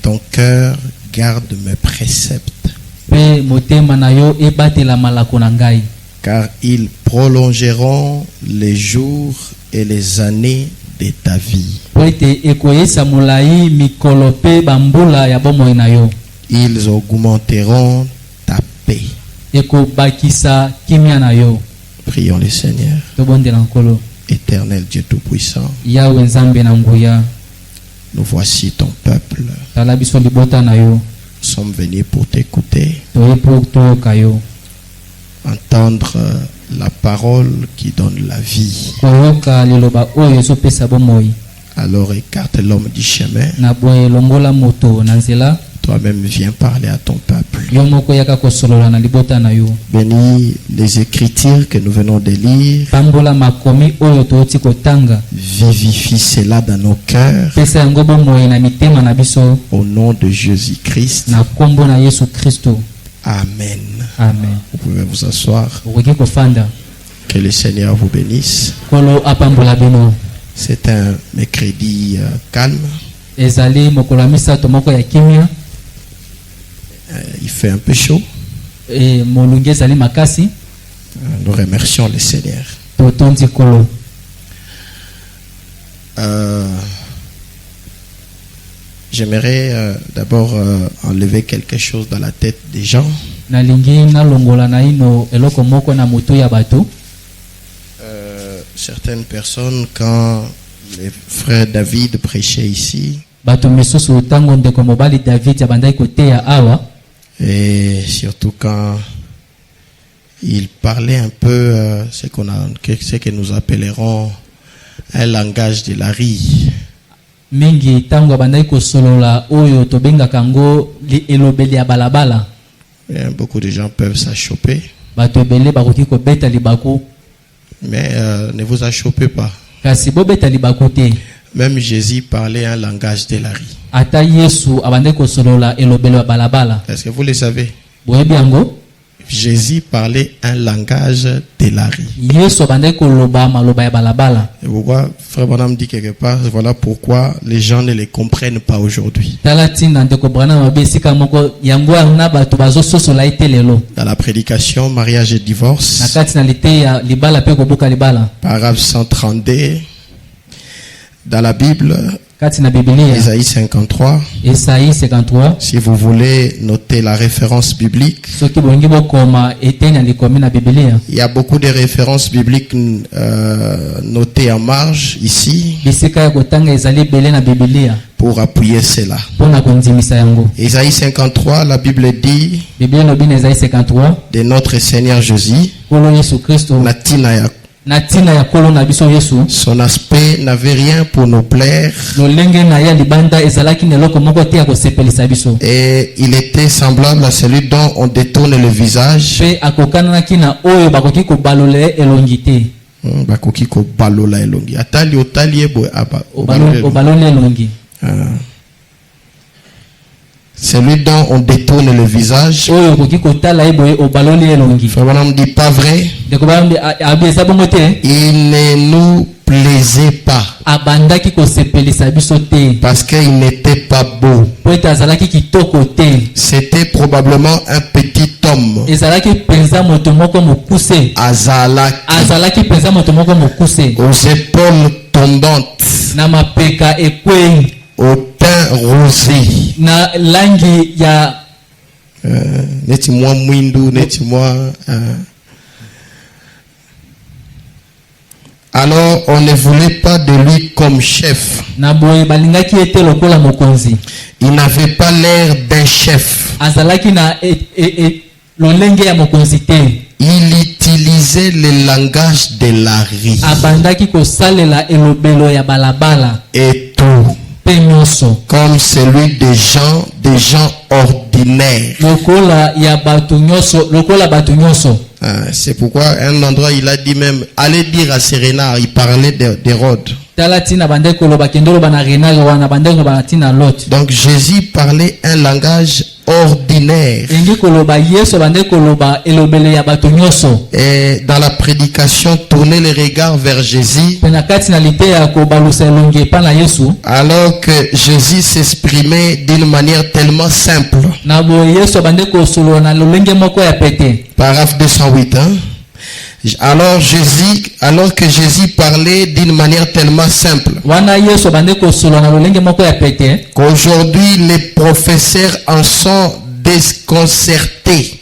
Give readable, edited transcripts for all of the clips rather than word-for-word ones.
ton cœur garde mes préceptes, car ils prolongeront les jours et les années de ta vie. Ils augmenteront ta paix. Prions le Seigneur. Éternel Dieu Tout-Puissant, nous voici ton peuple. Nous sommes venus pour t'écouter, entendre la parole qui donne la vie. Alors écarte l'homme du chemin. Toi-même viens parler à ton peuple. Bénis les écritures que nous venons de lire. Vivifie cela dans nos cœurs. Au nom de Jésus-Christ. Amen. Amen. Vous pouvez vous asseoir. Que le Seigneur vous bénisse. C'est un mercredi calme. Il fait un peu chaud. Nous remercions le Seigneur. J'aimerais d'abord enlever quelque chose dans la tête des gens. Certaines personnes, quand les frères David prêchaient ici, et surtout quand il parlait un peu ce que nous appellerons un langage de la rue. Beaucoup de gens peuvent s'achoper. Mais ne vous achoppez pas. Même Jésus parlait un langage de la rue. Est-ce que vous le savez? Jésus parlait un langage de la rue. Et pourquoi Frère Branham dit quelque part, voilà pourquoi les gens ne les comprennent pas aujourd'hui. Dans la prédication mariage et divorce, paragraphe 132, dans la Bible, Isaïe 53. Si vous voulez noter la référence biblique, il y a beaucoup de références bibliques notées en marge ici pour appuyer cela. Isaïe 53, la Bible dit de notre Seigneur Jésus, son aspect n'avait rien pour nous plaire et il était semblable à celui dont on détourne le visage. Celui dont on détourne le visage. Frère Branham dit pas vrai. Il ne nous plaisait pas parce qu'il n'était pas beau. C'était probablement un petit homme. Azalaki aux épaules tombantes, au teint rosé, alors on ne voulait pas de lui comme chef. Il n'avait pas l'air d'un chef. Il utilisait le langage de la rue et tout comme celui des gens ordinaires. C'est pourquoi à un endroit il a dit même, allez dire à Sérénard, il parlait d'Hérode. Donc Jésus parlait un langage ordinaire. Et dans la prédication, tournez les regards vers Jésus. Alors que Jésus s'exprimait d'une manière tellement simple. Paragraphe 208. Alors que Jésus parlait d'une manière tellement simple, qu'aujourd'hui les professeurs en sont déconcertés.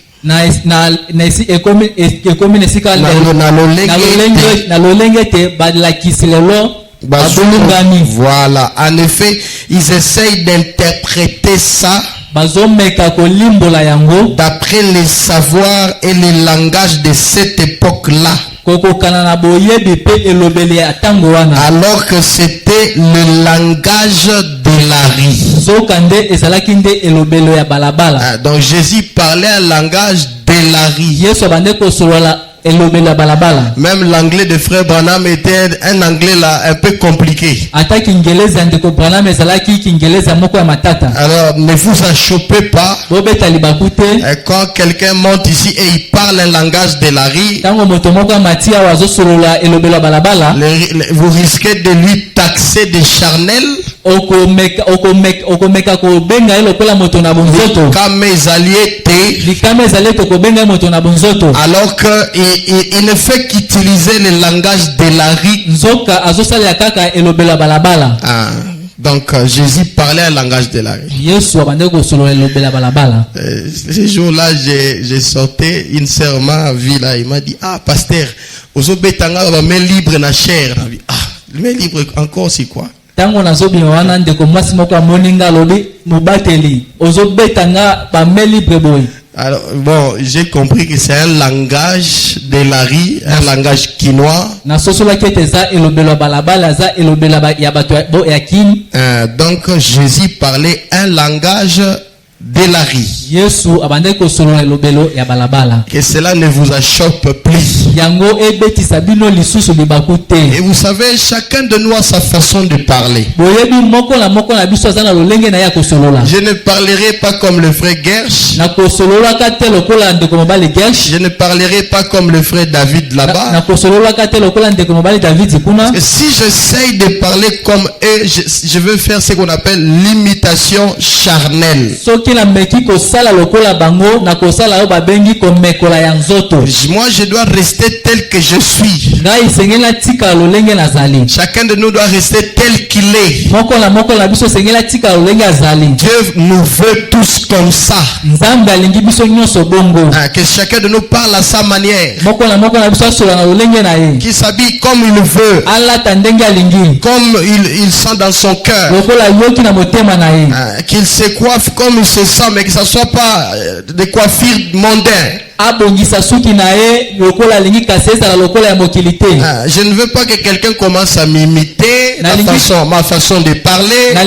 Voilà, en effet, ils essayent d'interpréter ça d'après les savoirs et les langages de cette époque-là, alors que c'était le langage de la rue. Donc Jésus parlait un langage de la rue. Même l'anglais de frère Branham était un anglais là un peu compliqué. Alors ne vous en chopez pas. Quand quelqu'un monte ici et il parle un langage de la rue, vous risquez de lui taxer de charnel. Alors qu'il ne fait qu'utiliser le langage de la rue. Donc Jésus parlait un langage de la rue. Ce jour-là, j'ai sorti, une sœur m'a vu là, il m'a dit, pasteur, mais libre na chair. Mais libre encore c'est quoi? Alors bon, j'ai compris que c'est un langage de la rue, un langage quinois. Donc Jésus parlait un langage de la rue. Que cela ne vous achoppe plus. Et vous savez, chacun de nous a sa façon de parler. Je ne parlerai pas comme le frère Gersh. Je ne parlerai pas comme le frère David là-bas. Si j'essaye de parler comme eux, je veux faire ce qu'on appelle l'imitation charnelle. Moi je dois rester tel que je suis. Chacun de nous doit rester tel qu'il est. Dieu nous veut tous comme ça. Que chacun de nous parle à sa manière. Qu'il s'habille comme il veut. Comme il sent dans son cœur. Qu'il se coiffe comme il se sent, mais que ça soit pas des coiffures mondaines. Je ne veux pas que quelqu'un commence à m'imiter ma façon de parler. Ça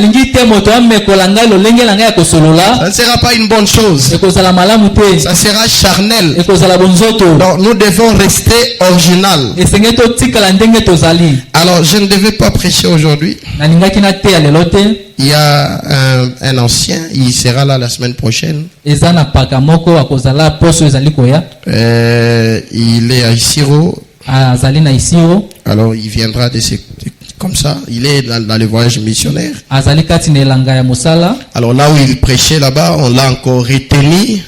ne sera pas une bonne chose. Ça sera charnel. Donc nous devons rester original. Alors je ne devais pas prêcher aujourd'hui. Il y a un ancien, il sera là la semaine prochaine. Il est à Isiro. Alors il viendra comme ça. Il est dans le voyage missionnaire. Alors là où il prêchait là-bas, on l'a encore retenu.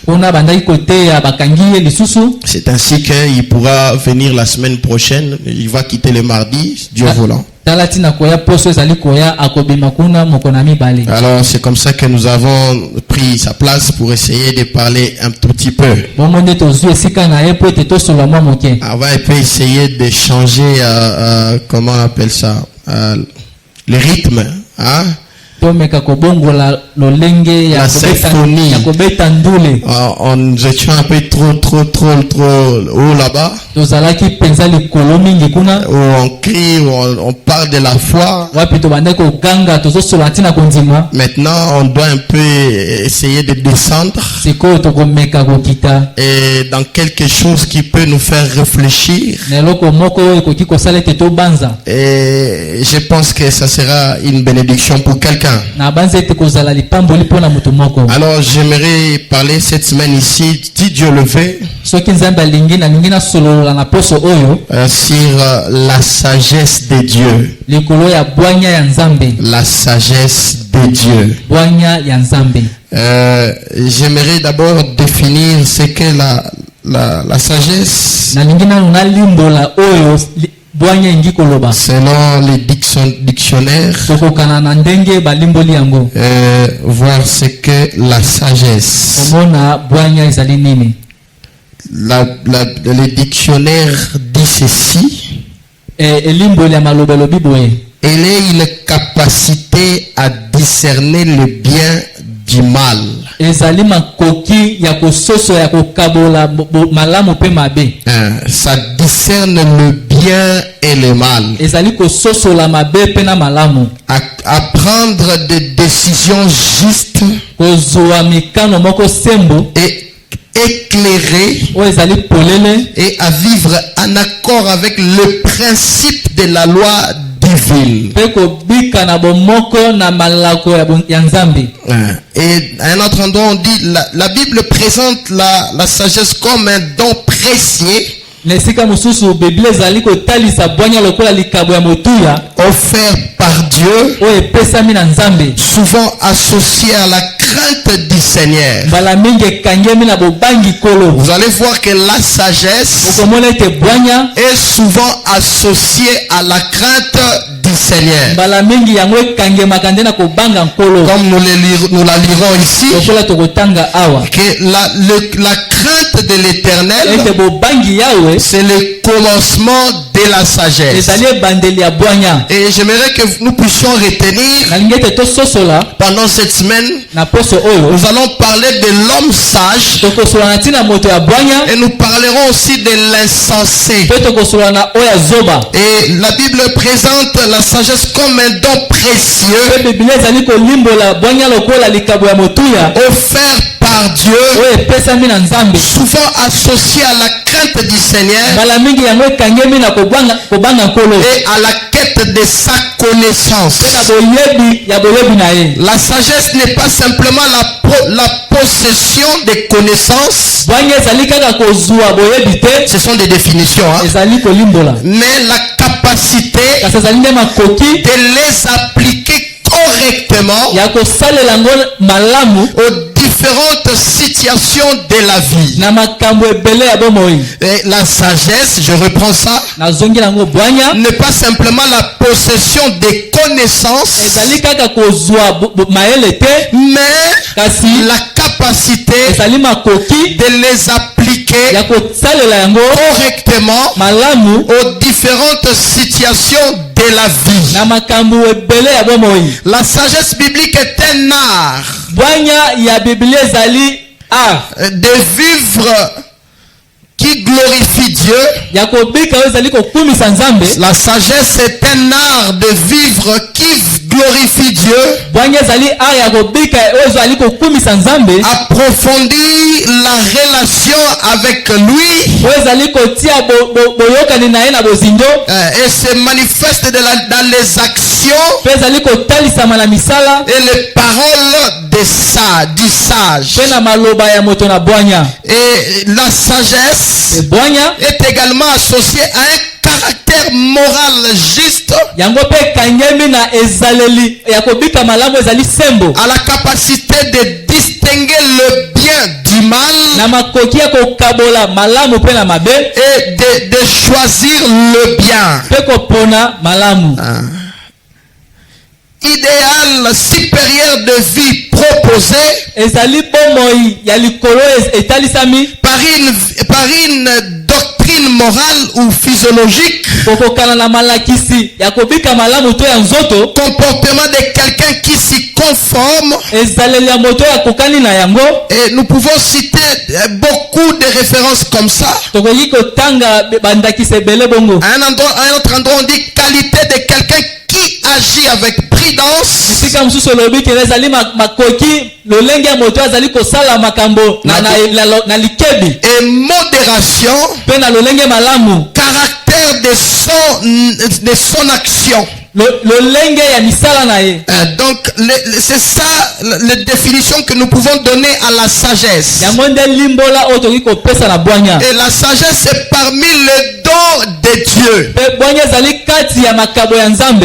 C'est ainsi qu'il pourra venir la semaine prochaine. Il va quitter le mardi, Dieu voulant. Alors c'est comme ça que nous avons pris sa place pour essayer de parler un tout petit peu. On va essayer de changer, comment on appelle ça, le rythme. Hein? La symphonie. Nous étions un peu trop haut là-bas. Où on crie, où on parle de la foi. Maintenant, on doit un peu essayer de descendre. Et dans quelque chose qui peut nous faire réfléchir. Et je pense que ça sera une bénédiction pour quelqu'un. Alors j'aimerais parler cette semaine ici, si Dieu le veut, sur la sagesse de Dieu. La sagesse de Dieu. J'aimerais d'abord définir ce qu'est la sagesse. Selon les dictionnaires, voir ce que la sagesse. Les dictionnaires disent ceci. Elle est une capacité à discerner le bien du mal. Ça discerne le bien et le mal. À prendre des décisions justes et éclairées et à vivre en accord avec le principe de la loi divine. Et à un autre endroit on dit la Bible présente la sagesse comme un don précieux offert par Dieu, souvent associé à la crainte du Seigneur. Vous allez voir que la sagesse est souvent associée à la crainte du Seigneur. Comme nous la lirons ici, que la crainte de l'Éternel, c'est le commencement de la sagesse. Et j'aimerais que nous puissions retenir pendant cette semaine, nous allons parler de l'homme sage et nous parlerons aussi de l'insensé. Et la Bible présente la sagesse comme un don précieux offert par Dieu, souvent associé à la crainte du Seigneur et à la quête de sa connaissance. La sagesse n'est pas simplement la possession des connaissances. Ce sont des définitions, hein? Mais la capacité de les appliquer correctement aux différentes situations de la vie. Et la sagesse, je reprends ça, n'est pas simplement la possession des connaissances, mais la capacité de les appliquer correctement aux différentes situations de la vie. La sagesse biblique est un art de vivre qui glorifie Dieu. La sagesse est un art de vivre qui glorifie Dieu. Approfondir la relation avec lui et se manifeste dans les actions et les paroles du sage. Et la sagesse est également associée à un caractère moral juste, à la capacité de distinguer le bien du mal et de choisir le bien. Idéal supérieur de vie proposé par une doctrine morale ou physiologique comportement de quelqu'un qui s'y conforme. Et nous pouvons citer beaucoup de références comme ça. À un autre endroit, on dit qualité de quelqu'un qui agit avec prudence et modération, caractère de son action. Donc c'est ça la définition que nous pouvons donner à la sagesse. Et la sagesse c'est parmi les dons de Dieu.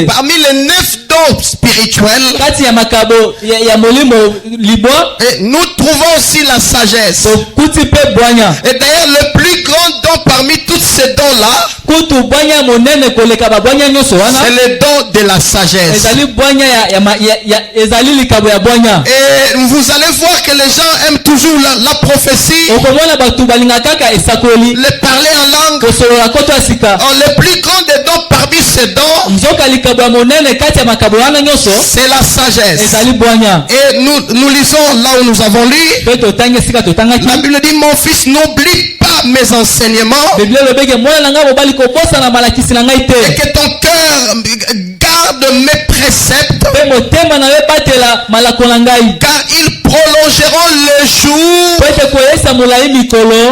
Parmi les 9 dons spirituels, et nous trouvons aussi la sagesse. Et d'ailleurs le plus grand don parmi tous ces dons là, c'est le don de la sagesse. Et vous allez voir que les gens aiment toujours la prophétie, le parler en langue. Le plus grand des dons parmi ces dons, c'est la sagesse. Et nous lisons là où nous avons lu. La Bible dit: mon fils, n'oublie pas mes enseignements, et que ton cœur garde mes préceptes, car ils prolongeront les jours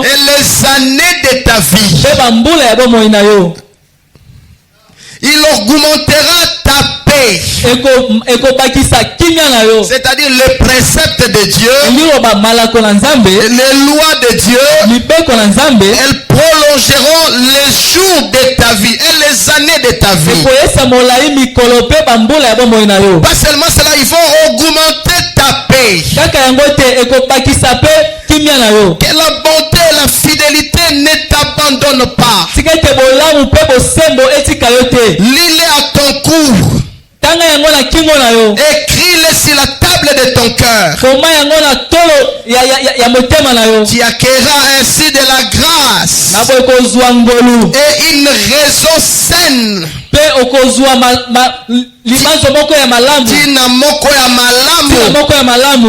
et les années de ta vie. Il augmentera ta paix. C'est-à-dire les préceptes de Dieu, les lois de Dieu, elles prolongeront les jours de ta vie et les années de ta vie. Pas seulement cela, ils vont augmenter ta paix. Que la bonté et la fidélité ne t'abandonnent pas. Lis-les à ton cou. Écris-les sur la table de ton cœur. Tu acquerras ainsi de la grâce et une raison saine.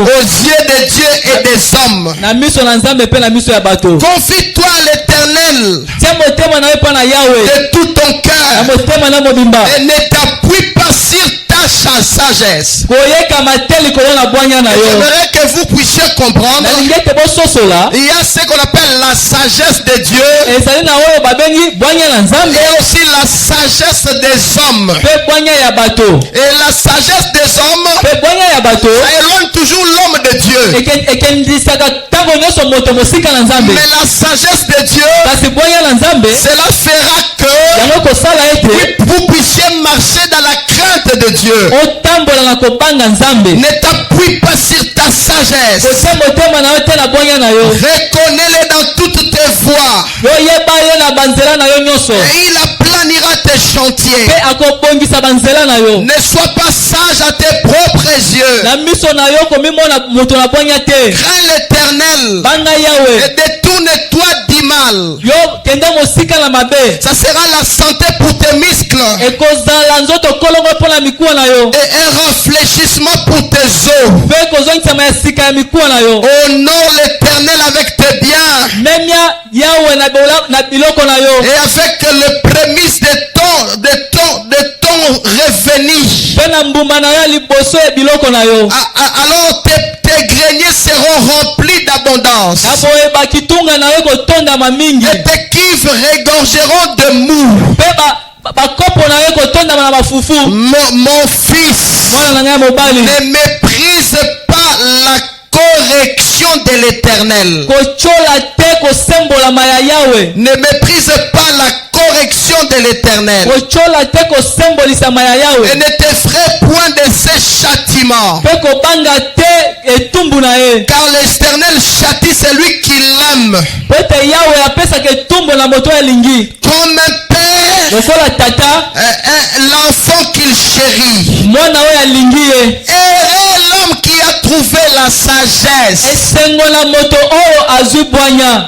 Aux yeux de Dieu et des hommes. Confie-toi à l'Éternel de tout ton cœur et ne t'appuie pas sur ta sagesse. J'aimerais que vous puissiez comprendre, il y a ce qu'on appelle la sagesse de Dieu et aussi la sagesse des hommes. Et la sagesse des hommes, ça éloigne toujours l'homme de Dieu. Mais la sagesse de Dieu, cela fera que vous puissiez marcher dans la crainte de Dieu. Ne t'appuie pas sur ta sagesse. Reconnais-le dans toutes tes voies. Et il aplanira tes chantiers. Ne sois pas sage à tes propres yeux. Crains l'Éternel et détourne-toi du mal. Ça sera la santé pour tes muscles et un rafraîchissement pour tes os. Honore l'Éternel avec tes biens et avec le prémisse de ton revenu. Alors tes greniers seront remplis d'abondance et tes cuves regorgeront de mou. Mon fils, ne méprise pas la correction de l'Éternel. Ne méprise pas la correction de l'Éternel. Et ne t'effraie point de ses châtiments. Car l'Éternel châtie celui qui l'aime. Comme un père, l'enfant qu'il chérit. Et l'homme qui a trouvé la la sagesse.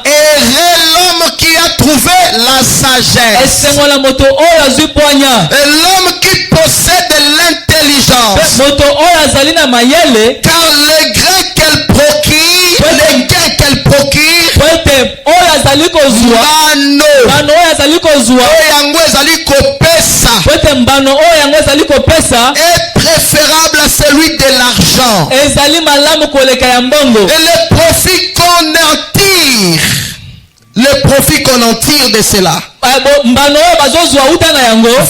Heureux l'homme qui a trouvé la sagesse. Et l'homme qui possède l'intelligence. Car le gain qu'elle procure, est préférable à celui de l'argent. Et le profit qu'on en tire de cela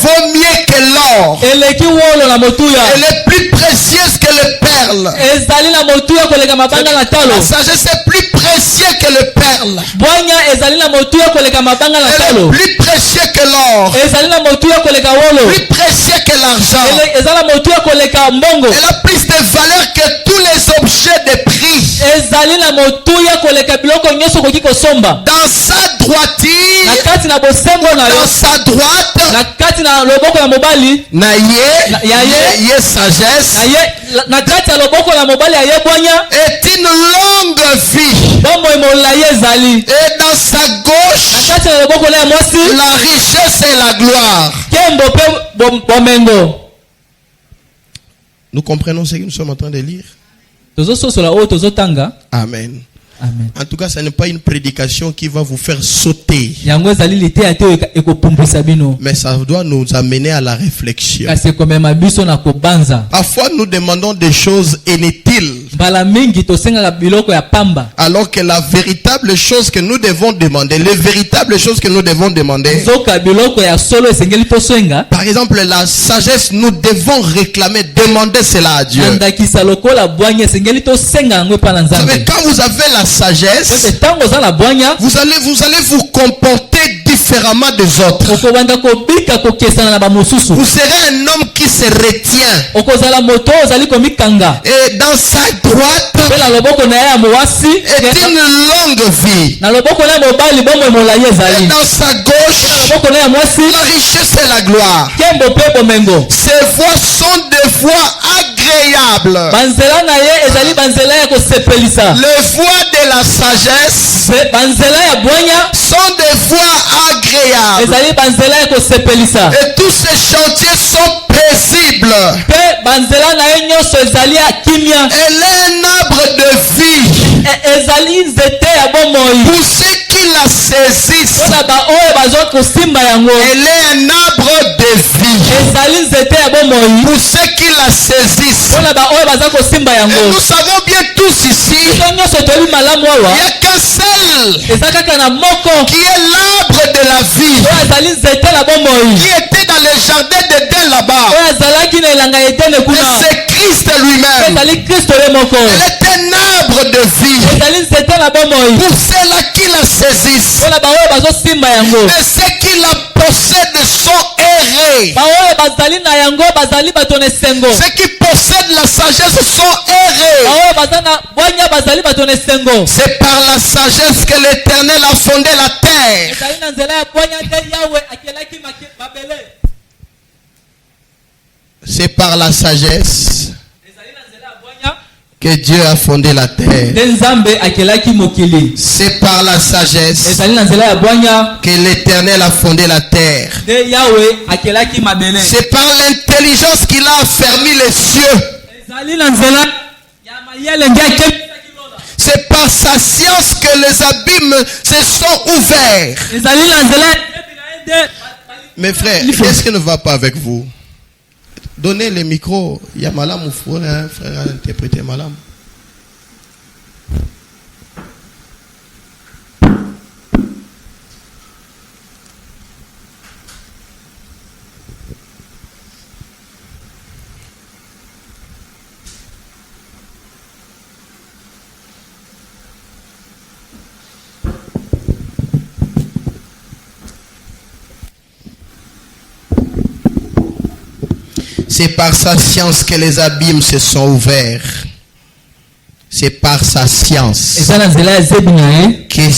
vaut mieux que l'or. Elle est plus précieuse que le perle. La sagesse est plus précieuse que le perle. Elle est plus précieuse que l'or. Plus précieux que l'argent. Elle a plus de valeur que tous les objets de prix. Dans sa droiture, dans sa droite, naye sagesse est une longue vie. Et dans sa gauche, la richesse et la gloire. Nous comprenons ce que nous sommes en train de lire. Amen. Amen. En tout cas, ce n'est pas une prédication qui va vous faire sauter. Mais ça doit nous amener à la réflexion. Parfois, nous demandons des choses inutiles. Alors que la véritable chose que nous devons demander, les véritables choses que nous devons demander, par exemple, la sagesse, nous devons réclamer, demander cela à Dieu. Vous savez, quand vous avez la sagesse, vous allez vous comporter différemment des autres. Vous serez un homme qui se retient. Et dans sa droite est une longue vie. Et dans sa gauche, la richesse et la gloire. Ces voies sont des voies agréables. Les voies de la sagesse sont des voies agréables. Et tous ces chantiers sont paisibles. Elle est un arbre de vie. Pour ceux qui la saisissent, elle est un arbre de vie. Pour ceux qui la saisissent. Et nous savons bien tous ici, il n'y a qu'un seul qui est l'arbre de la vie, qui était dans le jardin d'Éden là-bas. Et c'est Christ lui-même. Elle est un arbre de vie. Pour ceux-là qui la saisissent. Et ceux qui la possèdent sont errés. Ceux qui possèdent la sagesse sont errés. C'est par la sagesse que l'Éternel a fondé la terre. C'est par la sagesse que Dieu a fondé la terre. C'est par la sagesse que l'Éternel a fondé la terre. C'est par l'intelligence qu'il a affermi les cieux. C'est par sa science que les abîmes se sont ouverts. Mes frères, qu'est-ce qui ne va pas avec vous? Donnez le micro. Il y a Malam ou frère a interprété Malam. C'est par sa science que les abîmes se sont ouverts. C'est par sa science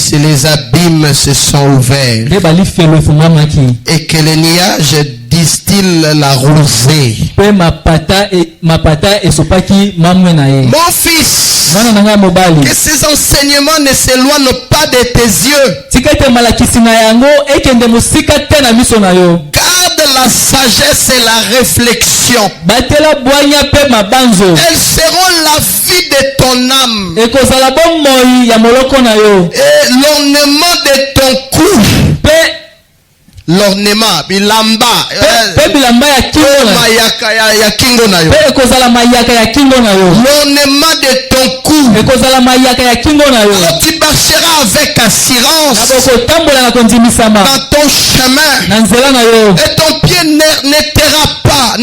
que les abîmes se sont ouverts. Et que les nuages distille la rosée. Mon fils, que ces enseignements ne s'éloignent pas de tes yeux. Garde la sagesse et la réflexion. Elles seront la vie de ton âme et l'ornement de ton cou. L'ornement bilamba l'ornement de ton cou. Alors tu marcheras avec assurance dans ton chemin et ton pied n'errera pas.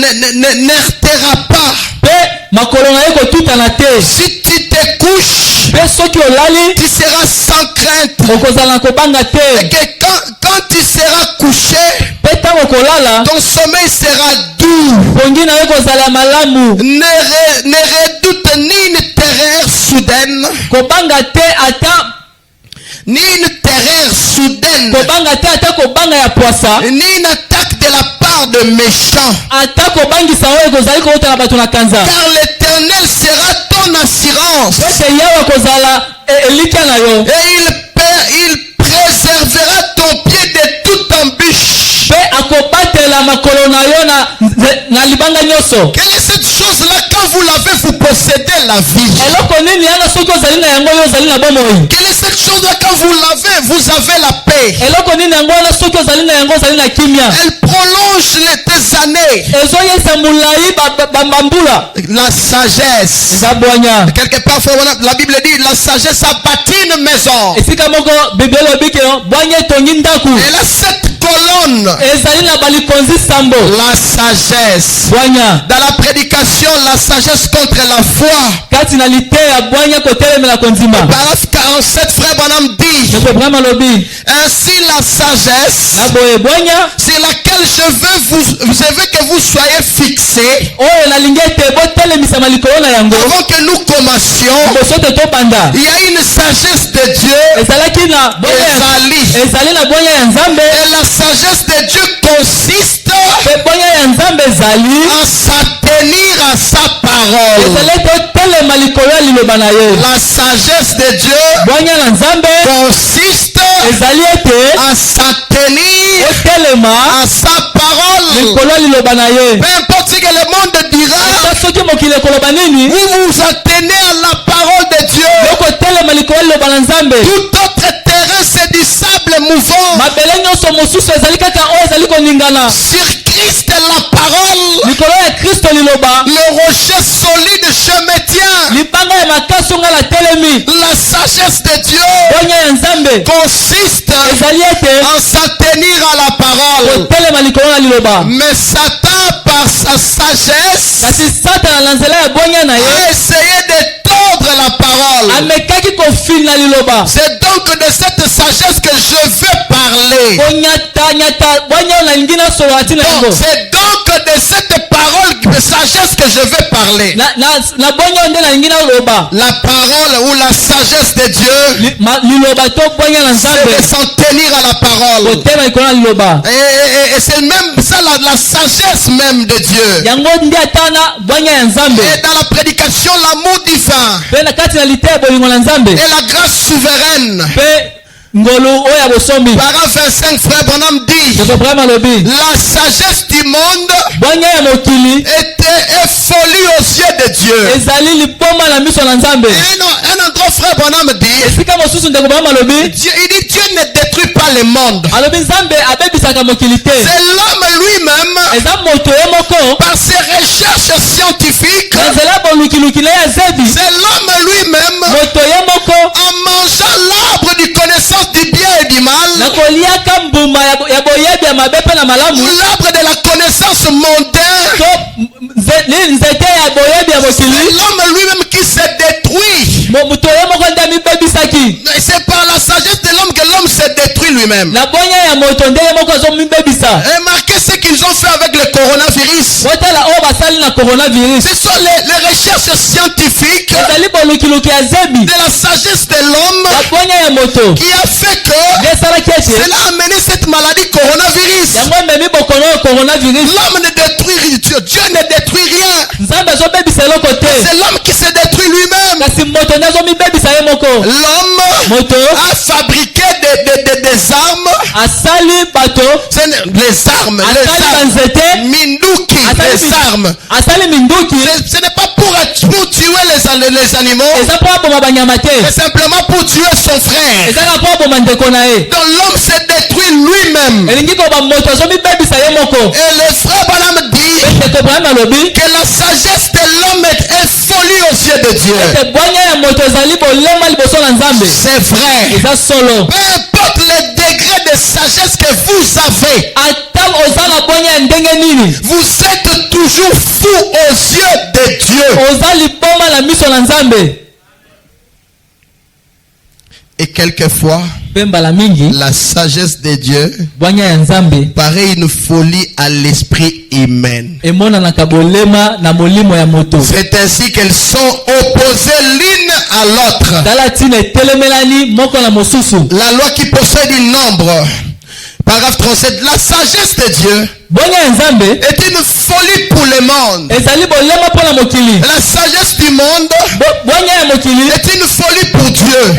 Si tu te couches, tu seras sans crainte. Et que quand tu seras couché, ton sommeil sera doux. Ne redoute ni une terreur soudaine, ni une terreur soudaine, ni une attaque de la part de méchants. Car l'Éternel sera ton assurance. Et il préservera ton pied de toute embûche. Quelle est cette chose-là? Quand vous l'avez, vous possédez la vie. Quelle est cette chose-là? Quand vous l'avez, vous avez la paix. Elle prolonge tes années. La sagesse. Quelque part, la Bible dit la sagesse a bâti une maison. Elle a 7 colonnes. La sagesse. Dans la prédication, la sagesse contre la foi. Paragraphe 47, frère Branham dit: ainsi la sagesse c'est laquelle je veux que vous soyez fixés avant que nous commencions. Il y a une sagesse de Dieu, et la sagesse de Dieu consiste à s'attenir à sa parole. La sagesse de Dieu consiste à s'attenir à sa parole. Peu importe ce que le monde dira, vous vous attenez à la parole de Dieu. Tout autre terrain c'est du sable mouvant. Sur Christ la parole, le rocher solide je me tiens. La sagesse de Dieu consiste à s'attenir à la parole. Mais Satan par sa sagesse a essayé de tordre la parole. C'est donc de cette sagesse que je veux parler. C'est donc de cette parole de sagesse que je veux parler. La parole ou la sagesse de Dieu, c'est de s'en tenir à la parole. Et c'est même ça la sagesse même de Dieu. Et dans la prédication, l'amour divin et la grâce souveraine. Paragraphe 25, frère Branham dit: la sagesse du monde est folie aux yeux de Dieu. Un endroit, frère Branham dit, Dieu ne détruit pas le monde. C'est l'homme lui-même, par ses recherches scientifiques, c'est l'homme lui-même, en mangeant l'arbre du connaissance du bien et du mal, l'arbre de la connaissance mondaine, c'est l'homme lui-même qui se détruit. C'est par la sagesse de l'homme que l'homme se détruit lui-même. Remarquez ce qu'ils ont fait avec le coronavirus. Ce sont les recherches scientifiques de la sagesse de l'homme qui a fait que cela a amené cette maladie coronavirus. L'homme ne détruit Dieu. Dieu ne détruit rien. C'est l'homme qui se détruit lui-même. L'homme a fabriqué des armes. Les armes. Minduki. Les armes. Ce n'est pas pour tuer les animaux. C'est simplement pour tuer son frère. Donc l'homme se détruit lui-même. Et le frère Branham dit que la sagesse de l'homme est folie aux yeux de Dieu. C'est vrai. Peu importe le degré de sagesse que vous avez, vous êtes toujours fou aux yeux de Dieu. Et quelquefois, la sagesse de Dieu paraît une folie à l'esprit humain. C'est ainsi qu'elles sont opposées l'une à l'autre. La loi qui possède un nombre. Paragraphe 37. La sagesse de Dieu est une folie pour le monde. La sagesse du monde est une folie pour Dieu.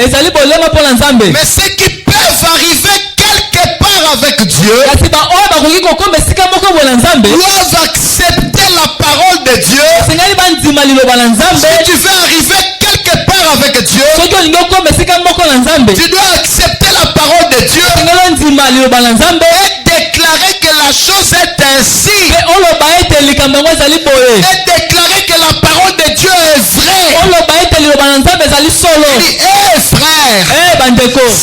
Mais ceux qui peuvent arriver quelque part avec Dieu doivent accepter la parole de Dieu. Si tu veux arriver quelque part avec Dieu, tu dois accepter la parole de Dieu et déclarer que la chose est ainsi. Et déclarer que la parole de Dieu est vraie. Frère,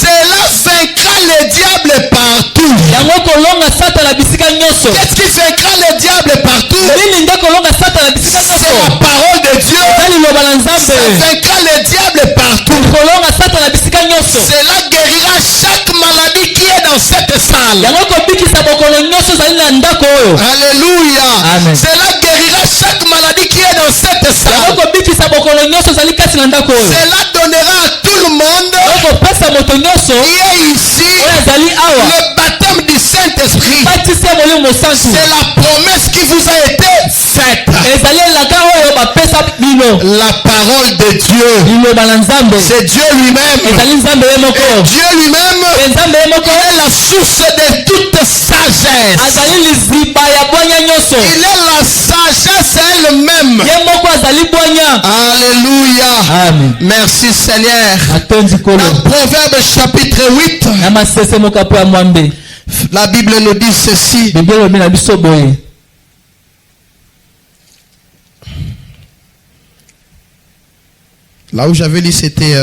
cela vaincra le diable partout. Qu'est-ce qui vaincra le diable partout? C'est la parole de Dieu. Ça vaincra le diable partout. Cela guérira chaque maladie qui est dans cette salle. Alléluia. Cela guérira chaque maladie qui est dans cette salle. Cela donnera à tout le monde qui est ici le baptême du Saint-Esprit. C'est la promesse qui vous a été faite. La parole de Dieu, c'est Dieu lui-même. Et Dieu lui-même est la source de toute sagesse. Il est la sagesse elle-même. Alléluia. Amen. Merci Seigneur. Dans Proverbe chapitre 8, la Bible nous dit ceci. Là où j'avais lu c'était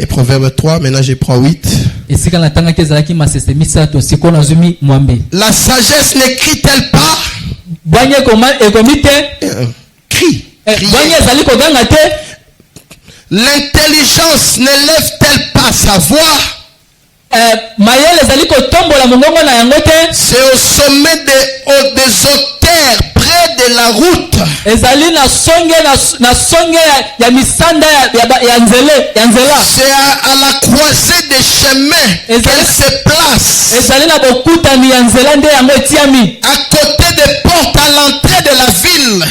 Proverbe 3, maintenant je prends 8. La sagesse ne crie-t-elle pas? Crie. L'intelligence ne lève-t-elle pas sa voix? C'est au sommet des auteurs près de la route. C'est à la croisée des chemins qu'elle se place. À côté des portes à l'entrée de la ville.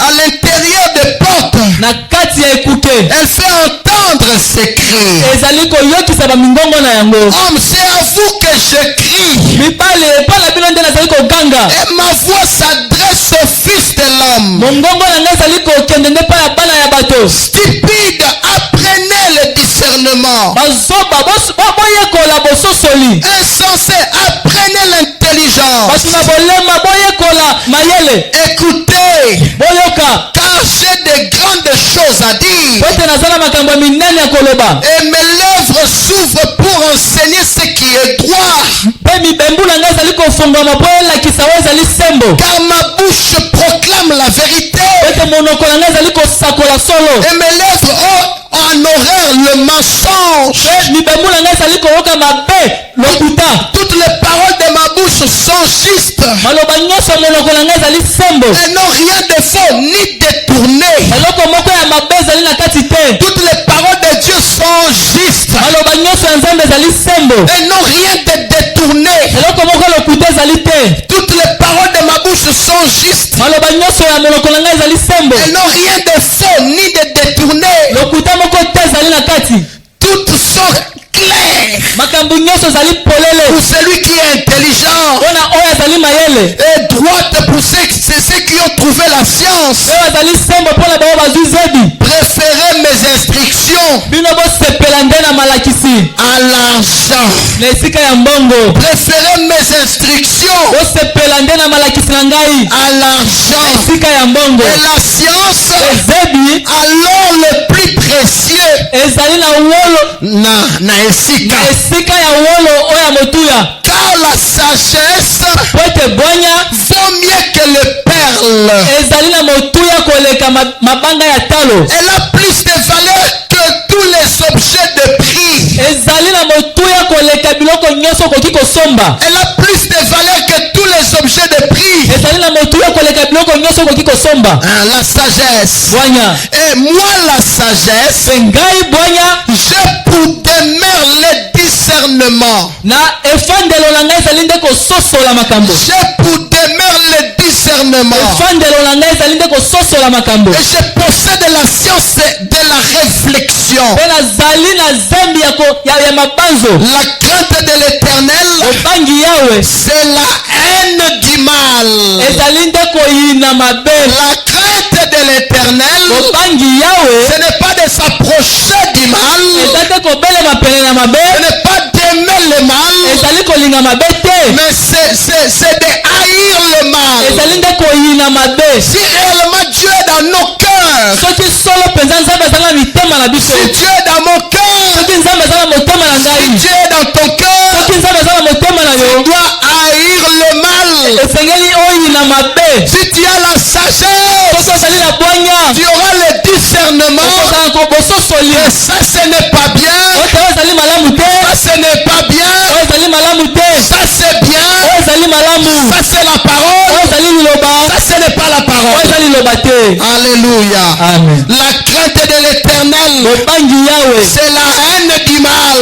À l'intérieur des portes. Elle fait entendre ses cris. Homme, c'est à vous que je crie. Et ma voix s'adresse au Fils de l'homme. Stupide, apprenez le discernement. Insensé, apprenez l'intelligence. Écoutez, car j'ai de grandes choses choses à dire. Et mes lèvres s'ouvrent pour enseigner ce qui est droit. Car ma bouche proclame la vérité. Et mes lèvres ont en horreur le mensonge. Toutes les paroles de ma bouche sont justes. Elles n'ont rien de faux ni détourné. Toutes les paroles de Dieu sont justes. Elles n'ont rien de détourné. Toutes les paroles de ma bouche sont justes. Elles n'ont rien de faux ni de détourné. Toutes sont claires. Pour celui qui est intelligent. Et droite pour ceux qui ont trouvé la science. Préférez mes instructions à l'argent. Préférez mes instructions à l'argent. Et la science alors le plus précieux. Car la sagesse vaut mieux que le perle. Elle a plus de valeur que tous les objets de prix. Elle a plus de valeur que tous les objets de prix. La sagesse. Et moi la sagesse, j'ai pour demeure le discernement. J'ai pour demeure le discernement. Et je possède la science de la réflexion. La crainte de l'Éternel, c'est la haine du mal. La crainte de l'Éternel, ce n'est pas de s'approcher du mal. Ce n'est pas d'aimer le mal. Mais c'est de haïr le mal. Si réellement Dieu est dans nos cœurs, si Dieu est dans mon cœur, si Dieu est dans ton cœur, tu dois haïr le mal. Si tu as la sagesse, tu auras le discernement. Et ça ce n'est pas bien. Ça ce n'est pas bien. Ça c'est bien. Ça c'est la parole. Ça ce n'est pas la parole. Alléluia. Amen. La crainte de l'Éternel, c'est la haine du mal.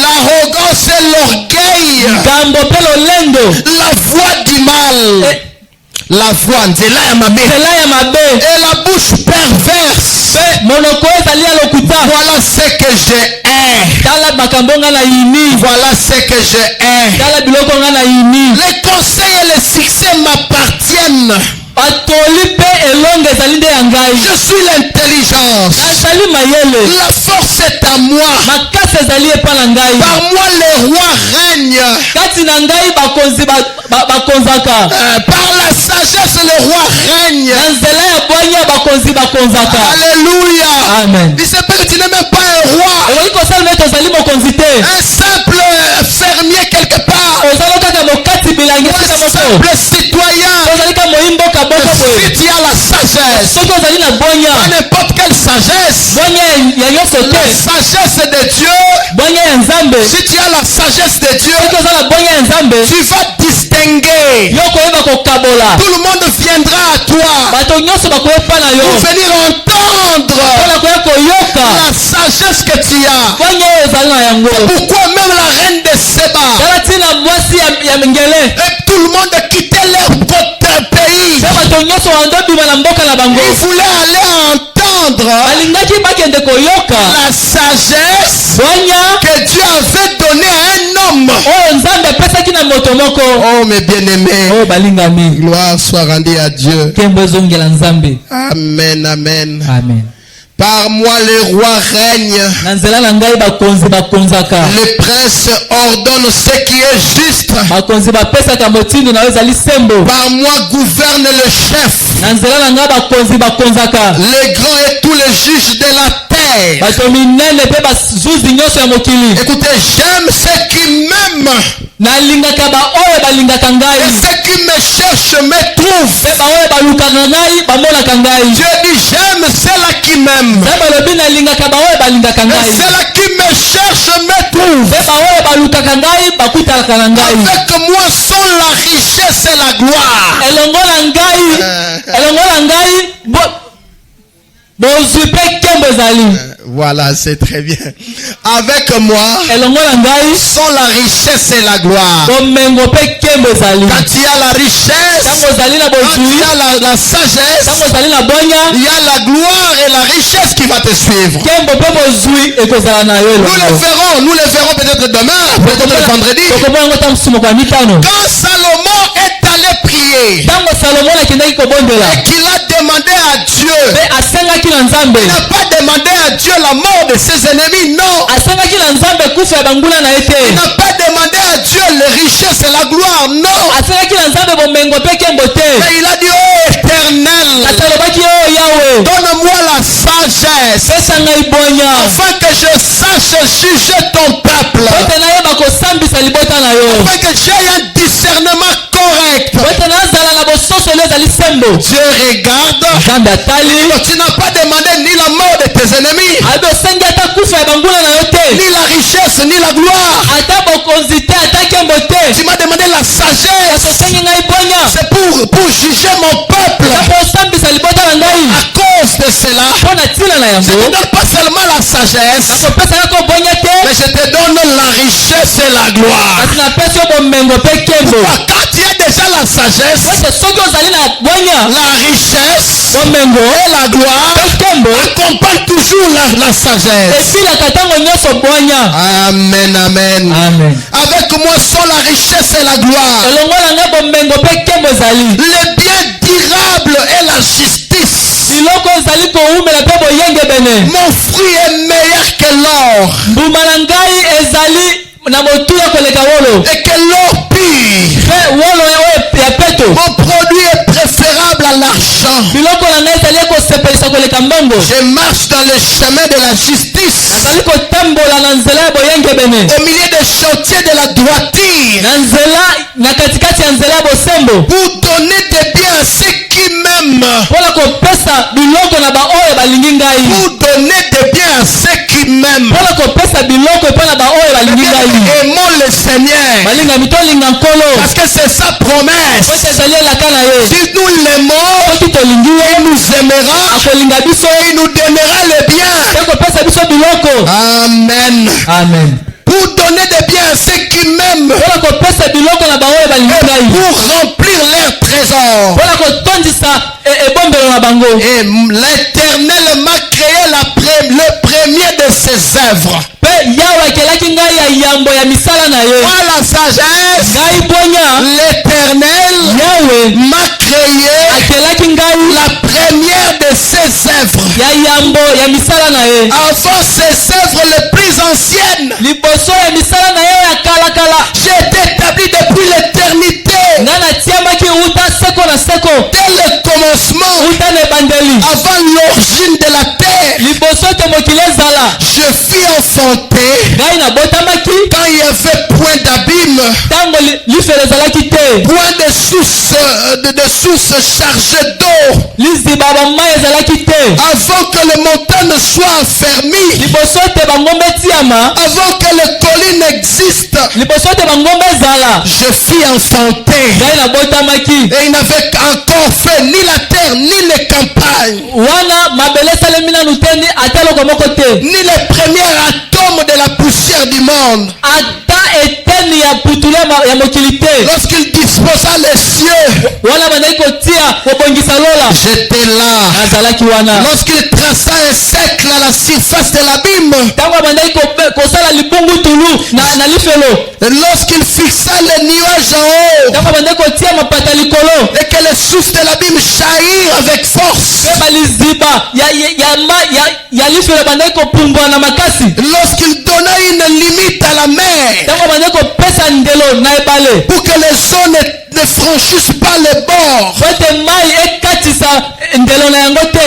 L'arrogance et l'orgueil, la voix du mal, la voix et la bouche perverse. Voilà ce que je hais. Voilà ce que je hais. Les conseils et les succès m'appartiennent. Je suis l'intelligence. La force est à moi. Par moi le roi règne. Par la sagesse le roi règne. Alléluia. Amen. Il se peut que tu n'es même pas un roi. Un simple fermier quelque part. Un simple citoyen. Si tu as la sagesse, pas n'importe quelle sagesse, la sagesse de Dieu, si tu as la sagesse de Dieu, tu vas distinguer. Tout le monde viendra à toi pour venir entendre la sagesse que tu as. Pourquoi même la reine de Séba et tout le monde quittait leur pays. Ils voulaient aller entendre la sagesse que Dieu avait donnée à un homme. Oh mes bien-aimés, gloire soit rendue à Dieu. Amen, amen. Amen. Par moi les rois règnent. Les princes ordonnent ce qui est juste. Par moi gouverne le chef. Les grands et tous les juges de la terre. Écoutez, j'aime ceux qui m'aiment. Et ceux qui me cherchent me trouvent. Dieu dit j'aime ceux-là qui m'aiment. Et ceux-là qui me cherchent me trouvent. Avec moi sont la richesse et la gloire. Voilà, c'est très bien. Avec moi sont la richesse et la gloire. Quand il y a la richesse, quand il y a la sagesse, il y a la gloire et la richesse qui va te suivre. Nous le verrons peut-être demain, peut-être le vendredi. Quand Salomon est allé prier et qu'il a demandé à Dieu, il n'a pas demandé à Dieu la mort de ses ennemis, non. Il n'a pas demandé à Dieu les richesses et la gloire, non. Mais il a dit, oh Éternel, donne-moi la sagesse afin que je sache juger ton peuple, afin que j'aie un discernement correct. Dieu regarde, tu n'as pas demandé ni la mort de tes ennemis, ni la richesse, ni la gloire. Tu m'as demandé la sagesse. C'est pour juger mon peuple. À cause de cela, je ne te donne pas seulement la sagesse, mais je te donne la richesse et la gloire. Quand tu as déjà la sagesse, la richesse et la gloire accompagnent toujours la sagesse. Amen, amen. Avec moi sont la richesse et la gloire, le bien durable et la justice. Mon fruit est meilleur que l'or, et que l'or pire. Mon produit est préférable à l'argent. Je marche dans le chemin de la justice, au milieu des chantiers de la droiture, pour donner des biens à ceux qui m'aiment. Pour donner des biens à ceux qui m'aiment. Aimons le Seigneur, parce que c'est sa promesse. Si nous l'aimons, il nous aimera et il nous donnera le bien. Amen. Pour donner des biens à ceux qui m'aiment, et pour remplir leurs trésors. Et l'Éternel m'a créé le premier de ses œuvres. Moi la sagesse, l'Éternel m'a créé la première de ses œuvres. Avant ses œuvres les plus anciennes, j'ai été établi depuis l'éternité, dès le commencement, avant l'origine de la terre. Je fus enfanté quand il n'y avait point d'abîme, point de source chargée d'eau, avant que les montagnes soient affermies, avant que les collines existent. Je fus enfanté et il n'avait encore fait ni la terre ni les campagnes, ni les premiers atomes de la poussière du monde. Lorsqu'il disposa les cieux, j'étais là. Lorsqu'il traça un cercle à la surface de l'abîme. Lorsqu'il fixa les nuages en haut, et que les sources de l'abîme jaillissent avec force. Lorsqu'il donna une limite à la mer, pour que les eaux ne franchissent pas les bords.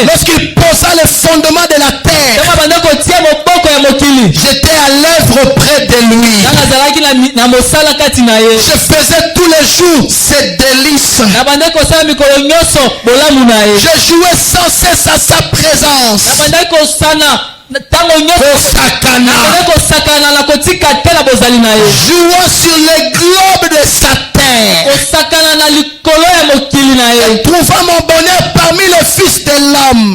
Lorsqu'il posa le fondement de la terre, j'étais à l'œuvre près de lui. Je faisais tous les jours ses délices. Je jouais sans cesse à sa présence. Jouant sur les globes de sa terre, et trouvant mon bonheur parmi les fils de l'homme.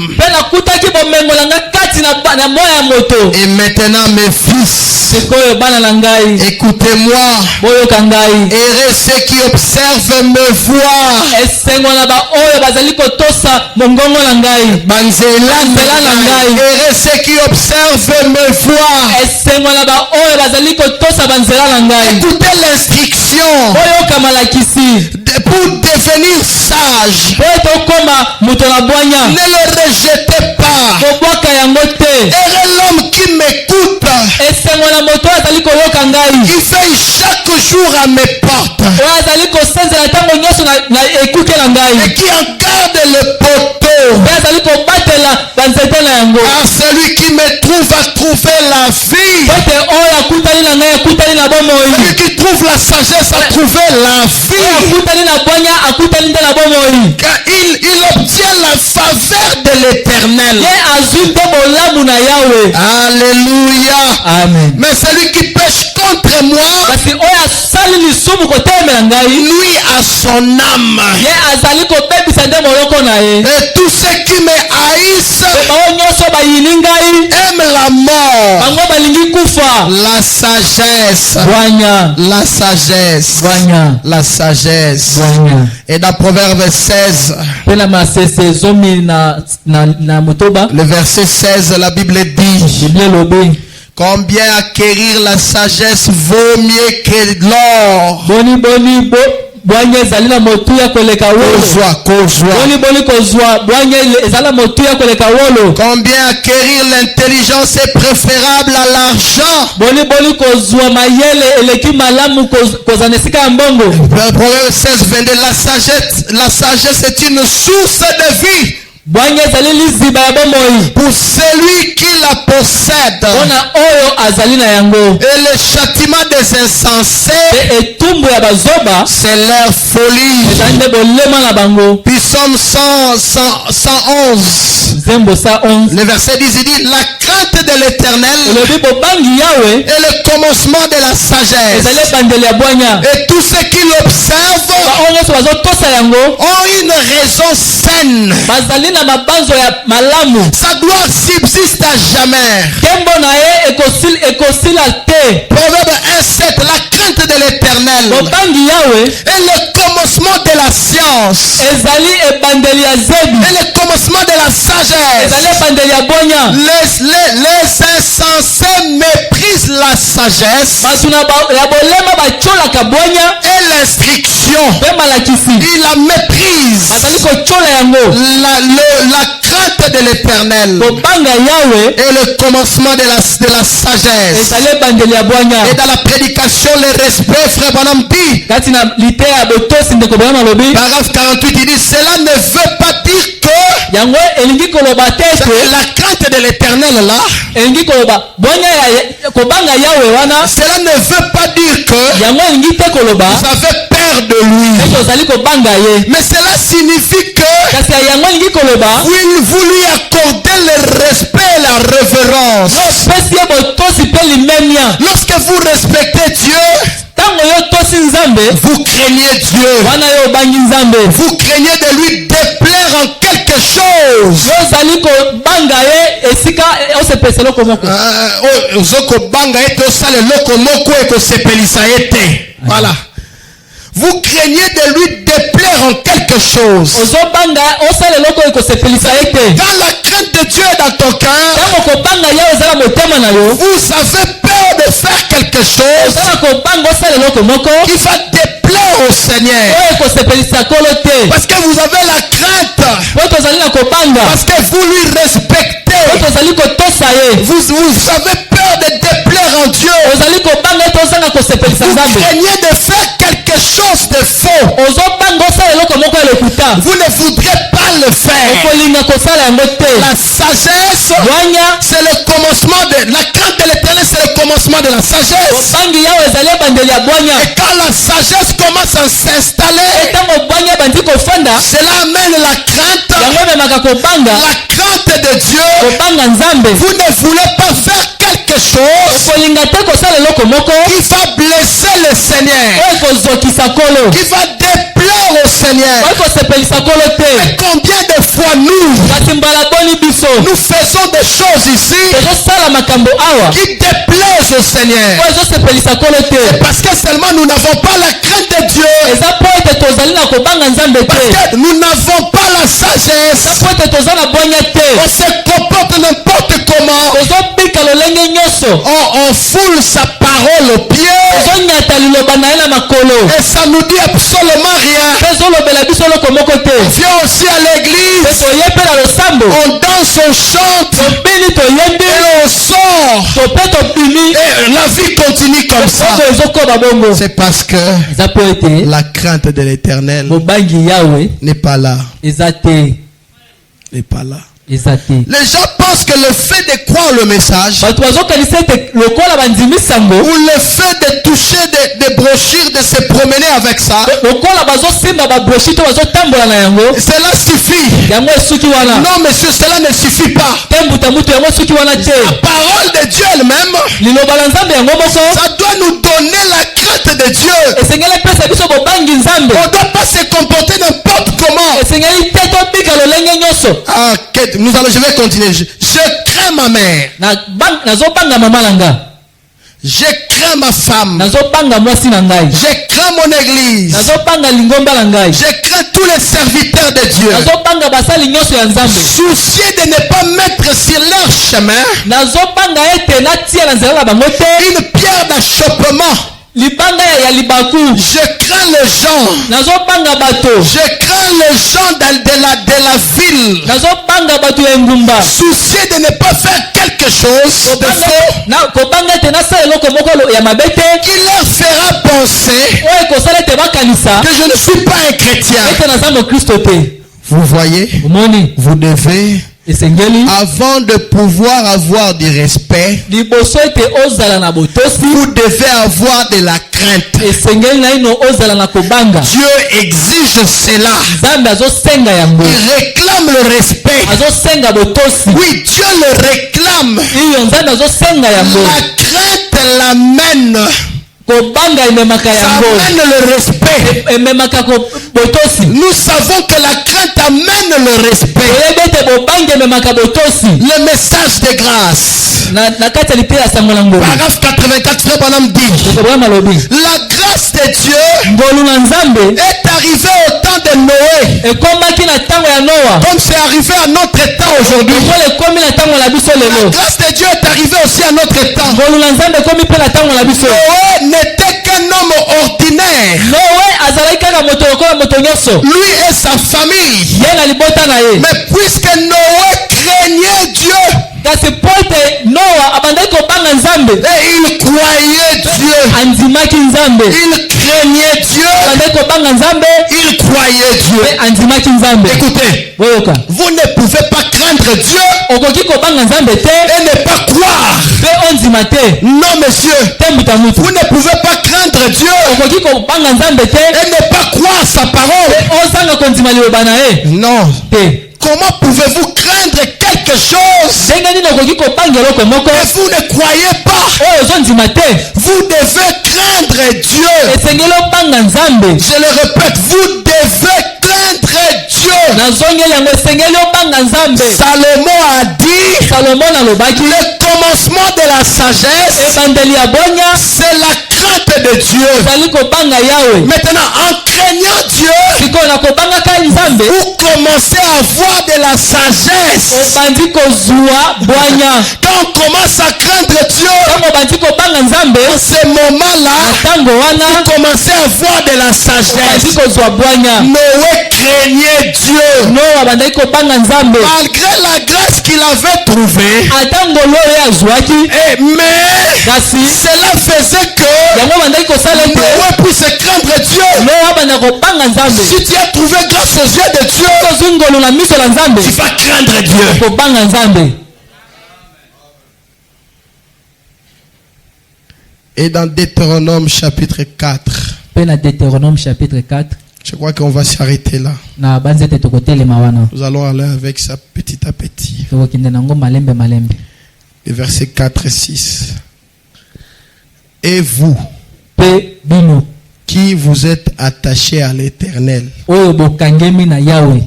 Et maintenant mes fils, écoutez-moi. Heureux ceux qui observent me voient. Heureux ceux qui observent me voient. Écoutez l'instruction pour devenir sage. Ne le rejetez pas. Heureux l'homme qui m'écoute. Il veille chaque jour à mes portes. Et qui en garde le poteau. Car celui qui me trouve a trouvé la vie. Celui qui trouve la sagesse a trouvé la vie. Car il obtient la faveur de l'Éternel. Alléluia. Amen. Mais celui qui pêche contre moi nuit à son âme. Et tous ceux qui me haïssent aiment la mort. La sagesse. La sagesse. La sagesse. Et dans Proverbe 16, le verset 16, la Bible dit: combien acquérir la sagesse vaut mieux que l'or. Combien acquérir l'intelligence est préférable à l'argent. Proverbe 16, 22, la sagesse est une source de vie. Pour celui qui la possède. Et le châtiment des insensés, c'est leur folie. Psaume 111. Le verset 10, il dit: la crainte de l'Éternel est le commencement de la sagesse. Et tous ceux qui l'observent ont une raison saine. Sa gloire subsiste à jamais. Proverbe 1:7, la crainte de l'Éternel est le commencement de la science. Et le commencement de la sagesse. Les insensés méprisent la sagesse et l'instruction. Ils la méprisent. La crainte de l'Éternel est le commencement de la sagesse. Et dans la prédication, le respect, frère Branham dit, paragraphe 48, il dit: cela ne veut pas dire que la crainte de l'Éternel là, cela ne veut pas dire que vous avez peur de lui. Mais cela signifie que vous lui accordez le respect et la révérence. Lorsque vous respectez Dieu, vous craignez Dieu. Vous craignez de lui déplaire en quelque chose. Voilà. Vous craignez de lui déplaire en quelque chose. Quand la crainte de Dieu est dans ton votre cœur, vous avez peur de faire quelque chose qui va déplaire au Seigneur. Parce que vous avez la crainte. Parce que vous lui respectez. Vous avez peur de déplaire en Dieu. Vous craignez de faire quelque chose de faux. Vous ne voudrez pas le faire. La sagesse, c'est le commencement de la crainte de l'Éternel, c'est le commencement de la sagesse. Et quand la sagesse commence à s'installer, cela amène la crainte. La crainte de Dieu. Vous ne voulez pas faire quelque chose qui va blesser le Seigneur, qui va déplaire au Seigneur. Et combien de fois nous faisons des choses ici qui déplaisent au Seigneur? C'est parce que seulement nous n'avons pas la crainte de Dieu. Parce que nous n'avons pas la sagesse. On se comporte n'importe comment. On foule sa parole aux pieds. Et ça nous dit absolument rien. On vient aussi à l'église. On danse, on chante. Et on sort. Et la vie continue comme ça. C'est parce que la crainte de l'Éternel n'est pas là. N'est pas là. Les gens pensent que le fait de croire le message ou le fait de toucher des brochures, de se promener avec ça, cela suffit. Non monsieur, cela ne suffit pas. La parole de Dieu elle-même, ça doit nous donner la crainte de Dieu. On ne doit pas se comporter n'importe comment. Je vais continuer. Je crains ma mère. Je crains ma femme. Je crains mon église. Je crains tous les serviteurs de Dieu. Soucieux de ne pas mettre sur leur chemin une pierre d'achoppement. Je crains les gens. Je crains les gens de la ville. Soucieux de ne pas faire quelque chose de faux qui leur fera penser que je ne suis pas un chrétien. Vous voyez, vous devez, avant de pouvoir avoir du respect, vous devez avoir de la crainte. Dieu exige cela. Il réclame le respect. Oui, Dieu le réclame. La crainte l'amène. Ça amène le respect. Nous savons que la crainte amène le respect. Le message de grâce. Paragraphe 84, Frère Branham dit: la grâce de Dieu est arrivée au temps de Noé, comme c'est arrivé à notre temps aujourd'hui. La grâce de Dieu est arrivée aussi à notre temps. Noé n'était qu'un homme ordinaire. Lui et sa famille. Mais puisque Noé craignait Dieu, et il croyait Dieu, il craignait Dieu, il croyait Dieu. Écoutez, vous ne pouvez pas craindre Dieu et ne pas croire. Non monsieur, vous ne pouvez pas craindre Dieu et ne pas croire sa parole. Non. Comment pouvez-vous craindre quelque chose et vous ne croyez pas? Vous devez craindre Dieu. Je le répète, vous devez craindre Dieu. Dieu. Salomon a dit, le commencement de la sagesse, c'est la crainte de Dieu. Maintenant, en craignant Dieu, vous commencez à avoir de la sagesse. Quand on commence à craindre Dieu, en ce moment-là, vous commencez à avoir de la sagesse. Noé craignait Dieu. Malgré la grâce qu'il avait trouvée, mais cela faisait que Noé puisse craindre Dieu. Si tu as trouvé grâce aux yeux de Dieu, tu vas craindre Dieu. Et dans Deutéronome chapitre 4, je crois qu'on va s'arrêter là. Nous allons aller avec ça petit à petit. Les versets 4 et 6. Et vous, qui vous êtes attachés à l'Éternel,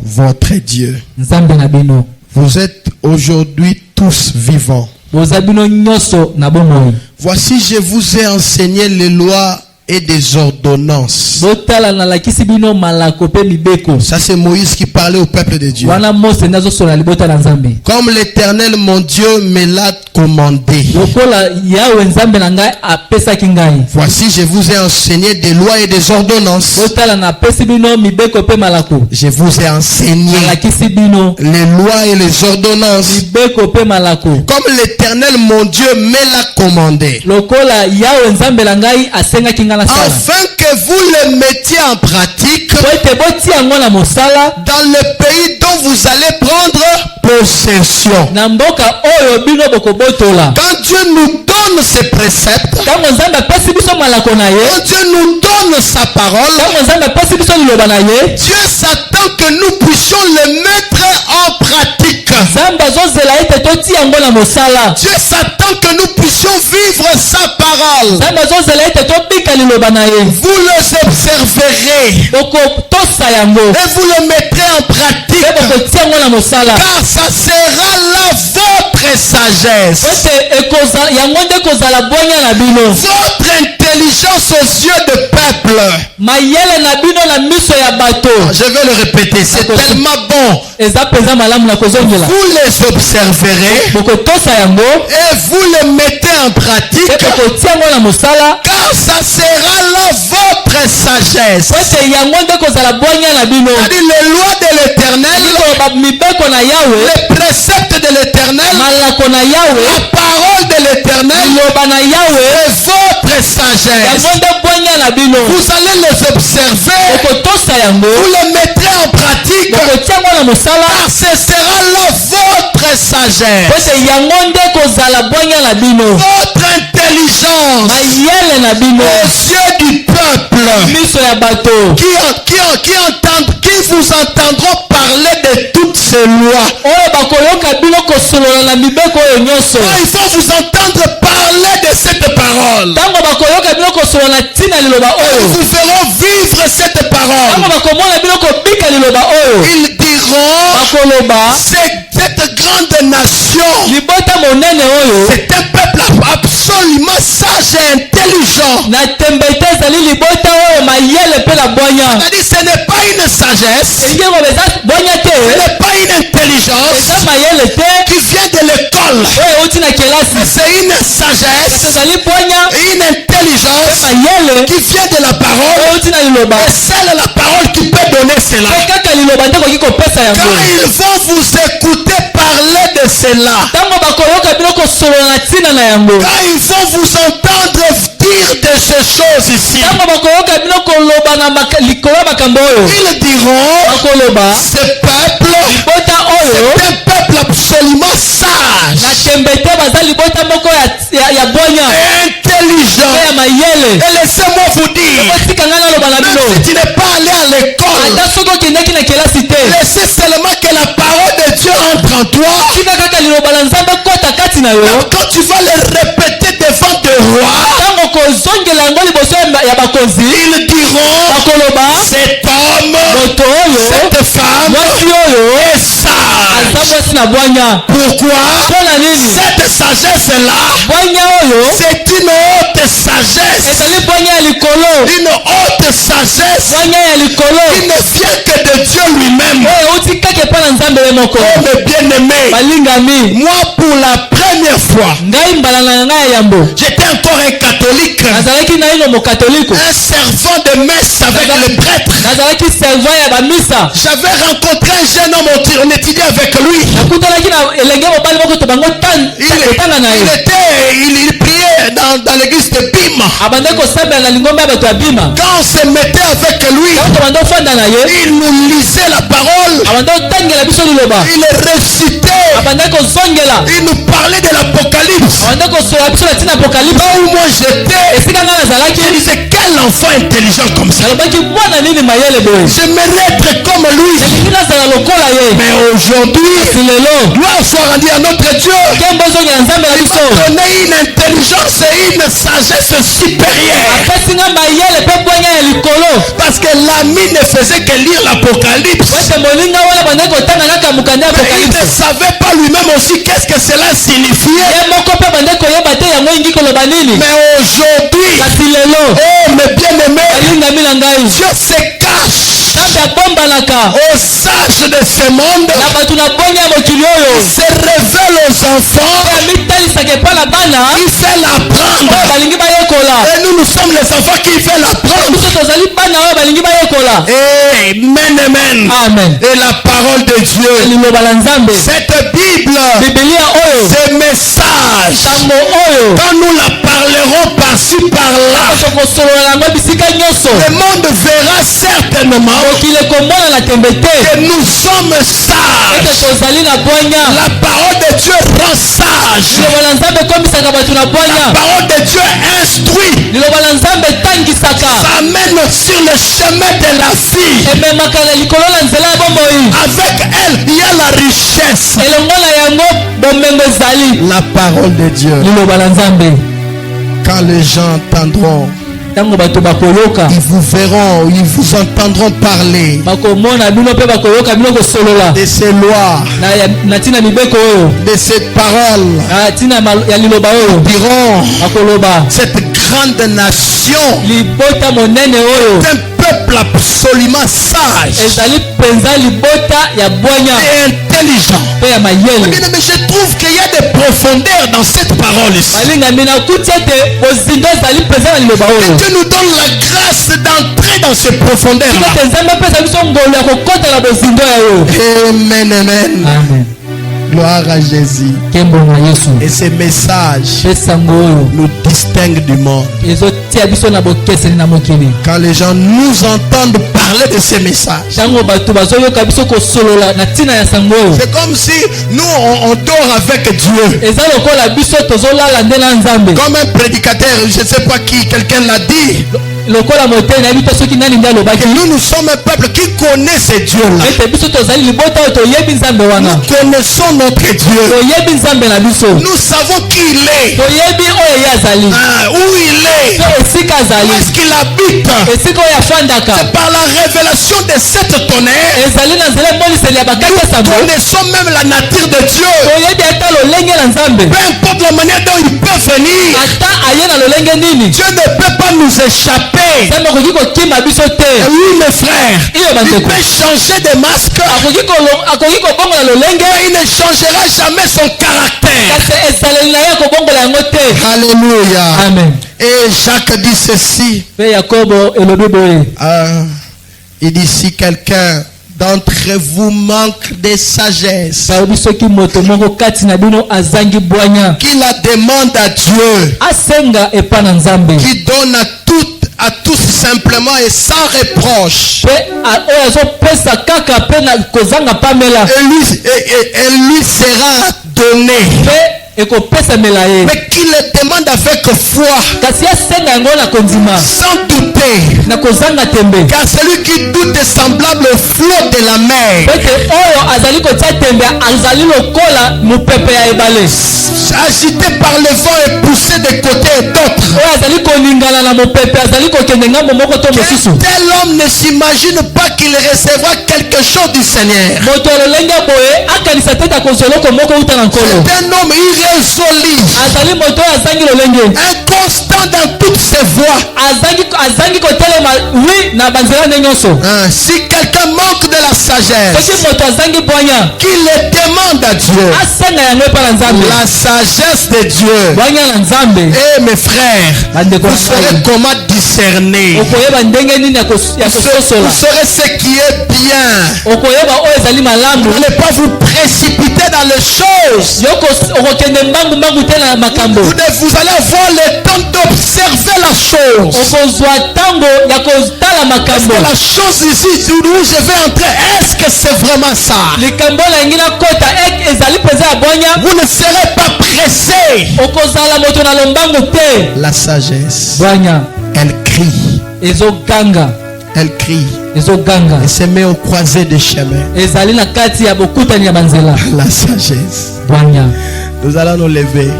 votre Dieu, vous êtes aujourd'hui tous vivants. Voici, je vous ai enseigné les lois et des ordonnances. Ça, c'est Moïse qui parlait au peuple de Dieu. Comme l'Éternel mon Dieu me l'a commandé. Voici, je vous ai enseigné des lois et des ordonnances. Je vous ai enseigné les lois et les ordonnances. Comme l'Éternel mon Dieu me l'a commandé. Afin que vous le mettiez en pratique dans le pays dont vous allez prendre possession. Quand Dieu nous donne ses préceptes, quand Dieu nous donne sa parole, Dieu s'attend que nous puissions le mettre en pratique. Dieu s'attend que nous puissions vivre sa parole. Vous le observerez et vous le mettrez en pratique, car ça sera là votre sagesse, votre intelligence aux yeux de peuple. Je vais le répéter, c'est tellement bon. Vous les observerez et vous le mettez en pratique, car ça sera là votre sagesse. C'est-à-dire les lois de l'Éternel, les préceptes de l'Éternel, la parole de l'Éternel est votre sagesse. Vous allez les observer, vous les mettrez en pratique, car ce sera là votre sagesse, votre intelligence aux yeux du peuple qui vous entendront parler de toutes ces lois. Il faut vous entendre parler de cette parole. Vous feront vivre cette parole. Ils diront, cette grande nation, c'est un peuple absolument sage et intelligent. C'est-à-dire, ce n'est pas une sagesse, ce n'est pas une intelligence qui vient de l'école. C'est une sagesse et une intelligence qui vient de la parole. Et c'est la parole qui peut donner cela. Quand ils vont vous écouter parler de cela, quand ils vont vous entendre dire de ces choses ici, ils diront, ce peuple est un peuple absolument sage, intelligent. Et laissez-moi vous dire, même si tu n'es pas allé à l'école, laissez seulement que la parole de Dieu entre en toi. Quand tu vas le répéter devant tes rois, ils diront, cet homme homme, cette femme est sage. Pourquoi? Cette sagesse-là, c'est une haute sagesse. Une haute sagesse qui ne vient que de Dieu lui-même. Oh mes bien-aimés, moi pour la première fois, j'étais encore un catholique, un servant de messe avec le prêtre. J'avais rencontré un jeune homme, on étudiait avec lui. Il priait dans l'église de Bima. Quand on se mettait avec lui, il nous lisait la parole, il récitait, il nous parlait de l'Apocalypse. Là où moi j'étais, je disais, quel enfant intelligent comme ça. J'aimerais être comme lui. Mais aujourd'hui, gloire soit rendue à notre Dieu. Il m'a donné une intelligence et une sagesse supérieure. Parce que l'ami ne faisait que lire l'Apocalypse. Il ne savait pas lui-même aussi qu'est-ce que cela signifiait. Mais aujourd'hui, oh mes bien-aimés, Dieu se cache aux sages de ce monde. Il se révèle aux enfants. Il fait l'apprendre. Et nous sommes les enfants qui fait l'apprendre. Amen. Et la parole de Dieu, cette Bible, ce message, quand nous la parlerons par-ci par-là, le monde verra certainement que nous sommes sages. La parole de Dieu rend sage. La parole de Dieu instruit. Ça mène sur le chemin de la vie. Avec elle, il y a la richesse. La parole de Dieu. Quand les gens entendront, ils vous verront, ils vous entendront parler de ces lois, de cette parole. Ils diront, cette grande nation est un peuple absolument sage et intelligent. Mais je trouve qu'il y a des profondeurs dans cette parole ici. Que Dieu nous donne la grâce d'entrer dans ces profondeurs-là. Amen. Gloire à Jésus. Et ces messages nous distinguent du monde. Quand les gens nous entendent parler de ces messages, c'est comme si nous on dort avec Dieu. Comme un prédicateur, je ne sais pas qui, quelqu'un l'a dit. Nous sommes un peuple qui connaît ces dieux-là. Nous connaissons notre Dieu. Nous savons qui il est. Où il est. Où est-ce qu'il habite. C'est par la révélation de cette tonnerre. Nous connaissons même la nature de Dieu. Peu importe la manière dont il peut venir, Dieu ne peut pas nous échapper. Oui mes frères, il peut changer de masque, mais il ne changera jamais son caractère. Alléluia. Amen. Et Jacques dit ceci. Il dit, si quelqu'un d'entre vous manque de sagesse, qu'il la demande à Dieu, qui donne à tous simplement et sans reproche, et lui sera donné. Mais qui qu'il le demande avec foi, sans douter, car celui qui doute est semblable au flot de la mer, agité par le vent et poussé de côté et d'autre. Tel homme ne s'imagine pas qu'il recevra quelque chose du Seigneur. C'est un homme irrésolu, inconstant dans toutes ses voies. Si quelqu'un manque de la sagesse, qu'il le demande à Dieu. La sagesse de Dieu. Et mes frères, vous saurez comment discerner. Vous saurez ce qui est bien. Vous n'allez pas vous précipiter dans les choses. Vous allez avoir le temps d'observer la chose. Est-ce que la chose ici où je vais entrer, est-ce que c'est vraiment ça? Vous ne serez pas pressé. La sagesse, elle crie. Elle crie. Elle se met au croisé des chemins. La sagesse. Nous allons nous lever.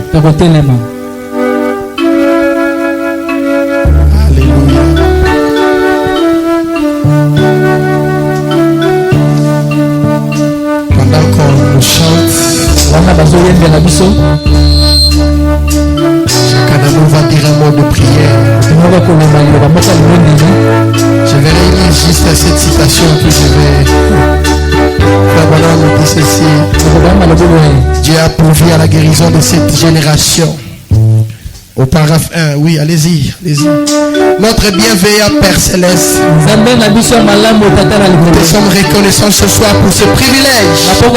Alléluia. Pendant qu'on chante, chacun de nous va dire un mot de prière. Je vais relire juste cette citation que je vais. Frère Branham nous dit ceci. Dieu a pourvu à la guérison de cette génération. Au paragraphe 1, oui, allez-y. Notre bienveillant Père Céleste, nous sommes reconnaissants ce soir pour ce privilège. Et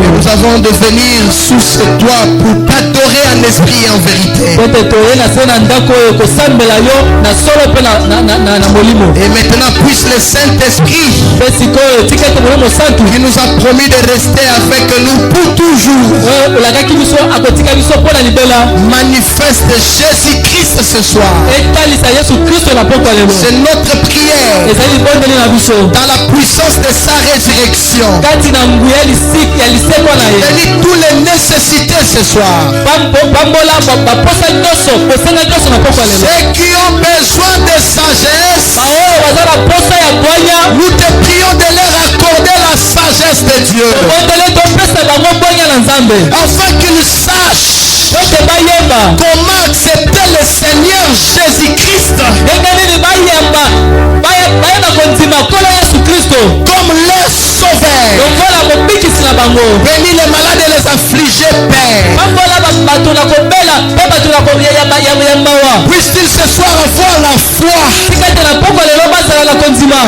nous avons de venir sous ce toit pour t'adorer en esprit et en vérité. Et maintenant puisse le Saint-Esprit qui nous a promis de rester avec nous pour toujours manifeste Jésus-Christ ce soir. C'est notre prière dans la puissance de sa résurrection. Bénis toutes les nécessités ce soir. Ceux qui ont besoin de sagesse, nous te prions de leur accorder la sagesse de Dieu, afin qu'ils sachent comment accepter le Seigneur Jésus-Christ comme leur sauveur. Bénis les malades et les affligés, Père. Puisse-t-il ce soir avoir la foi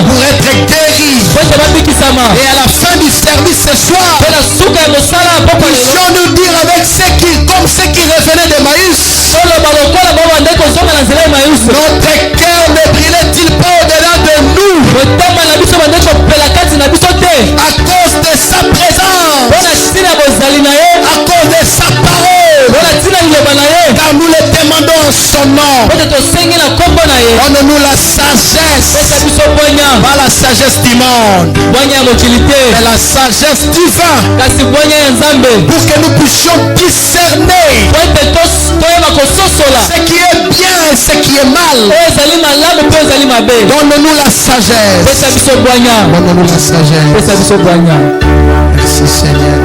pour être guéri. Et à la fin du service ce soir, puissions-nous dire avec ceux qui revenaient d'Emmaüs, notre cœur ne brillait-il pas au-delà de nous à cause de sa présence, à cause de sa parole, car nous le demandons en son nom. Donne-nous la sagesse, pas la sagesse du monde, mais la sagesse divine, pour que nous puissions discerner ce qui est bien et ce qui est mal. Donne-nous la sagesse. Donne-nous la sagesse. Merci Seigneur.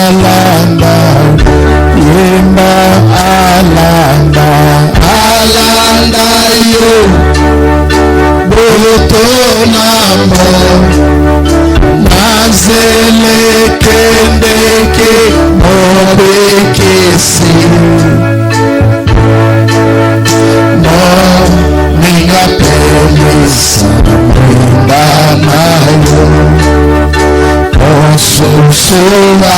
Alanda Sovalanda